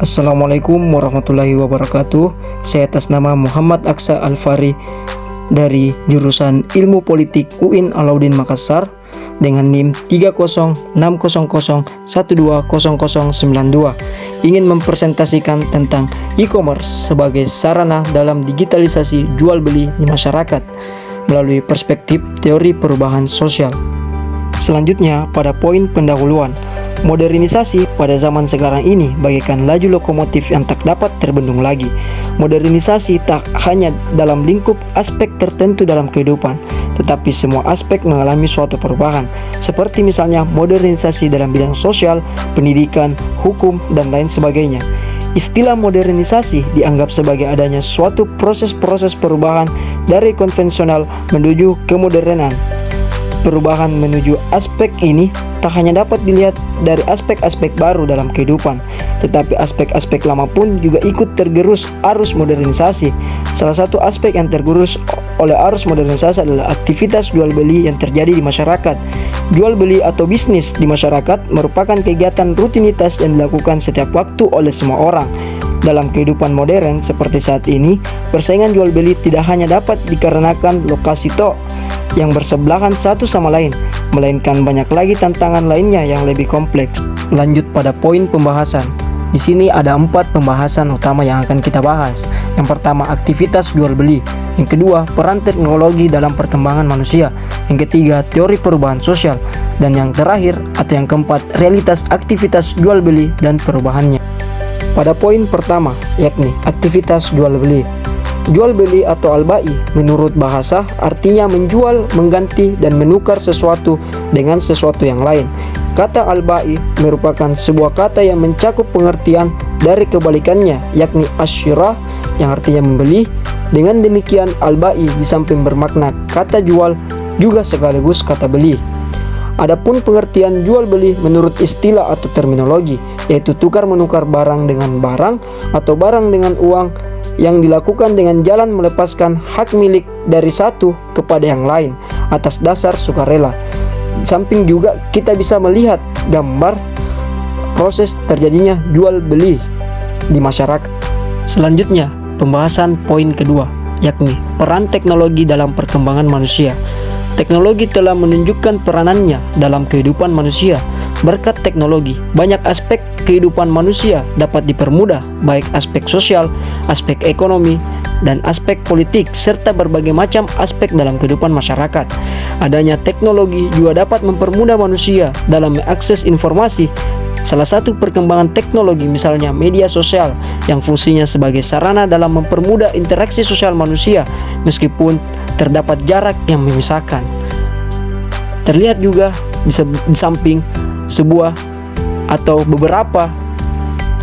Assalamualaikum warahmatullahi wabarakatuh. Saya atas nama Muhammad Aksa Alfari dari jurusan Ilmu Politik UIN Alauddin Makassar dengan NIM 306001200092 ingin mempresentasikan tentang e-commerce sebagai sarana dalam digitalisasi jual beli di masyarakat melalui perspektif teori perubahan sosial. Selanjutnya, pada poin pendahuluan, modernisasi pada zaman sekarang ini bagaikan laju lokomotif yang tak dapat terbendung lagi. Modernisasi tak hanya dalam lingkup aspek tertentu dalam kehidupan, tetapi semua aspek mengalami suatu perubahan, seperti misalnya modernisasi dalam bidang sosial, pendidikan, hukum, dan lain sebagainya. Istilah modernisasi dianggap sebagai adanya suatu proses-proses perubahan dari konvensional menuju kemodernan. Perubahan menuju aspek ini tak hanya dapat dilihat dari aspek-aspek baru dalam kehidupan, tetapi aspek-aspek lama pun juga ikut tergerus arus modernisasi. Salah satu aspek yang tergerus oleh arus modernisasi adalah aktivitas jual beli yang terjadi di masyarakat. Jual beli atau bisnis di masyarakat merupakan kegiatan rutinitas yang dilakukan setiap waktu oleh semua orang. Dalam kehidupan modern seperti saat ini, persaingan jual beli tidak hanya dapat dikarenakan lokasi yang bersebelahan satu sama lain, melainkan banyak lagi tantangan lainnya yang lebih kompleks. Lanjut pada poin pembahasan. Di sini ada 4 pembahasan utama yang akan kita bahas. Yang pertama, aktivitas jual beli. Yang kedua, peran teknologi dalam perkembangan manusia. Yang ketiga, teori perubahan sosial. Dan yang terakhir atau yang keempat, realitas aktivitas jual beli dan perubahannya. Pada poin pertama, yakni aktivitas jual beli. Jual beli atau al-bai menurut bahasa artinya menjual, mengganti, dan menukar sesuatu dengan sesuatu yang lain. Kata al-bai merupakan sebuah kata yang mencakup pengertian dari kebalikannya, yakni asyirah yang artinya membeli. Dengan demikian al-bai di samping bermakna kata jual juga sekaligus kata beli. Adapun pengertian jual beli menurut istilah atau terminologi, yaitu tukar menukar barang dengan barang atau barang dengan uang yang dilakukan dengan jalan melepaskan hak milik dari satu kepada yang lain atas dasar sukarela. Di samping juga kita bisa melihat gambar proses terjadinya jual beli di masyarakat. Selanjutnya, pembahasan poin kedua, yakni peran teknologi dalam perkembangan manusia. Teknologi telah menunjukkan peranannya dalam kehidupan manusia. Berkat teknologi, banyak aspek kehidupan manusia dapat dipermudah, baik aspek sosial, aspek ekonomi, dan aspek politik, serta berbagai macam aspek dalam kehidupan masyarakat. Adanya teknologi juga dapat mempermudah manusia dalam mengakses informasi. Salah satu perkembangan teknologi misalnya media sosial yang fungsinya sebagai sarana dalam mempermudah interaksi sosial manusia meskipun terdapat jarak yang memisahkan. Terlihat juga di samping sebuah atau beberapa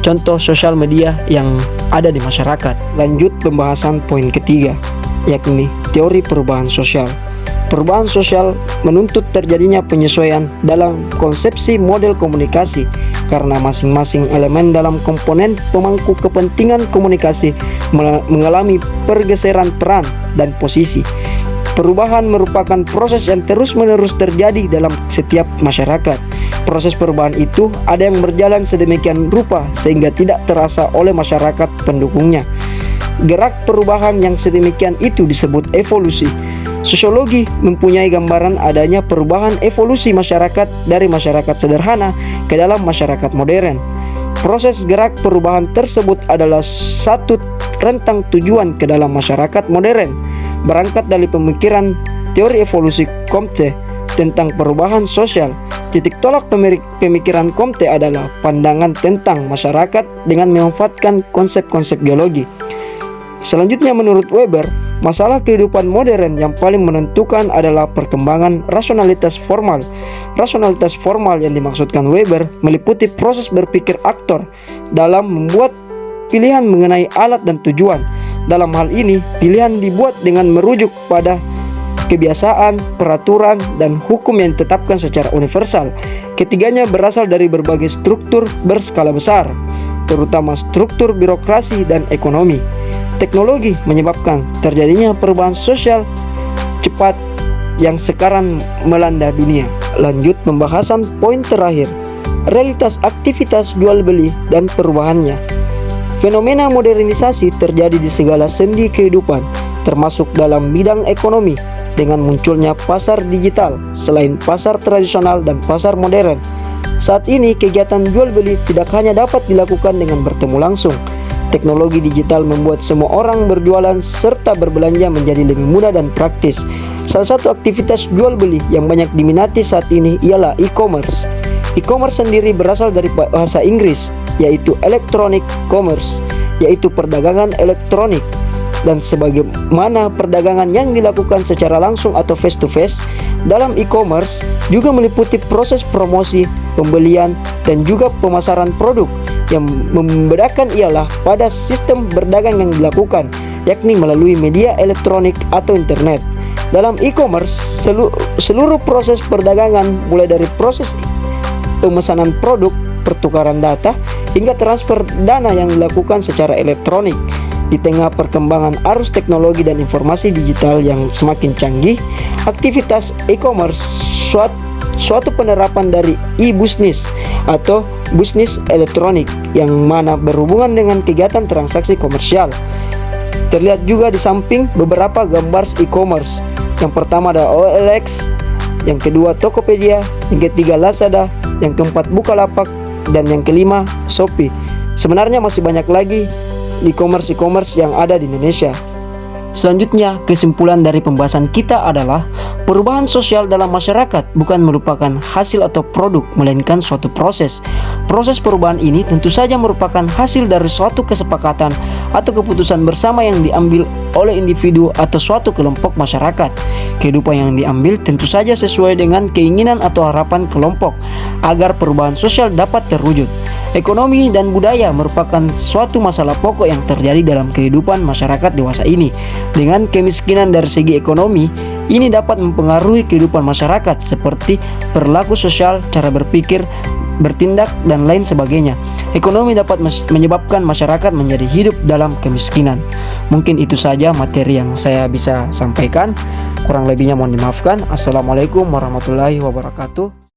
contoh sosial media yang ada di masyarakat. Lanjut pembahasan poin ketiga, yakni teori perubahan sosial. Perubahan sosial menuntut terjadinya penyesuaian dalam konsepsi model komunikasi karena masing-masing elemen dalam komponen pemangku kepentingan komunikasi mengalami pergeseran peran dan posisi. Perubahan merupakan proses yang terus-menerus terjadi dalam setiap masyarakat. Proses perubahan itu ada yang berjalan sedemikian rupa sehingga tidak terasa oleh masyarakat pendukungnya. Gerak perubahan yang sedemikian itu disebut evolusi. Sosiologi mempunyai gambaran adanya perubahan evolusi masyarakat dari masyarakat sederhana ke dalam masyarakat modern. Proses gerak perubahan tersebut adalah satu rentang tujuan ke dalam masyarakat modern. Berangkat dari pemikiran teori evolusi Comte tentang perubahan sosial, titik tolak pemikiran Comte adalah pandangan tentang masyarakat dengan memanfaatkan konsep-konsep geologi. Selanjutnya menurut Weber, masalah kehidupan modern yang paling menentukan adalah perkembangan rasionalitas formal. Rasionalitas formal yang dimaksudkan Weber meliputi proses berpikir aktor dalam membuat pilihan mengenai alat dan tujuan. Dalam hal ini, pilihan dibuat dengan merujuk pada kebiasaan, peraturan, dan hukum yang ditetapkan secara universal. Ketiganya berasal dari berbagai struktur berskala besar, terutama struktur birokrasi dan ekonomi. Teknologi menyebabkan terjadinya perubahan sosial cepat yang sekarang melanda dunia. Lanjut pembahasan poin terakhir, realitas aktivitas jual beli dan perubahannya. Fenomena modernisasi terjadi di segala sendi kehidupan, termasuk dalam bidang ekonomi, dengan munculnya pasar digital selain pasar tradisional dan pasar modern. Saat ini kegiatan jual beli tidak hanya dapat dilakukan dengan bertemu langsung. Teknologi digital membuat semua orang berjualan serta berbelanja menjadi lebih mudah dan praktis. Salah satu aktivitas jual beli yang banyak diminati saat ini ialah e-commerce. E-commerce sendiri berasal dari bahasa Inggris, yaitu electronic commerce, yaitu perdagangan elektronik. Dan sebagaimana perdagangan yang dilakukan secara langsung atau face to face, dalam e-commerce juga meliputi proses promosi, pembelian, dan juga pemasaran produk. Yang membedakan ialah pada sistem berdagang yang dilakukan, yakni melalui media elektronik atau internet. Dalam e-commerce, seluruh proses perdagangan mulai dari proses pemesanan produk, pertukaran data, hingga transfer dana yang dilakukan secara elektronik. Di tengah perkembangan arus teknologi dan informasi digital yang semakin canggih, aktivitas e-commerce suatu penerapan dari e-business atau bisnis elektronik yang mana berhubungan dengan kegiatan transaksi komersial. Terlihat juga di samping beberapa gambar e-commerce. Yang pertama ada OLX, yang kedua Tokopedia, yang ketiga Lazada, yang keempat Bukalapak, dan yang kelima Shopee. Sebenarnya masih banyak lagi e-commerce yang ada di Indonesia. Selanjutnya, kesimpulan dari pembahasan kita adalah perubahan sosial dalam masyarakat bukan merupakan hasil atau produk, melainkan suatu proses. Proses perubahan ini tentu saja merupakan hasil dari suatu kesepakatan atau keputusan bersama yang diambil oleh individu atau suatu kelompok masyarakat. Kehidupan yang diambil tentu saja sesuai dengan keinginan atau harapan kelompok agar perubahan sosial dapat terwujud. Ekonomi dan budaya merupakan suatu masalah pokok yang terjadi dalam kehidupan masyarakat dewasa ini. Dengan kemiskinan dari segi ekonomi, ini dapat mempengaruhi kehidupan masyarakat seperti perilaku sosial, cara berpikir, bertindak, dan lain sebagainya. Ekonomi dapat menyebabkan masyarakat menjadi hidup dalam kemiskinan. Mungkin itu saja materi yang saya bisa sampaikan. Kurang lebihnya mohon dimaafkan. Assalamualaikum warahmatullahi wabarakatuh.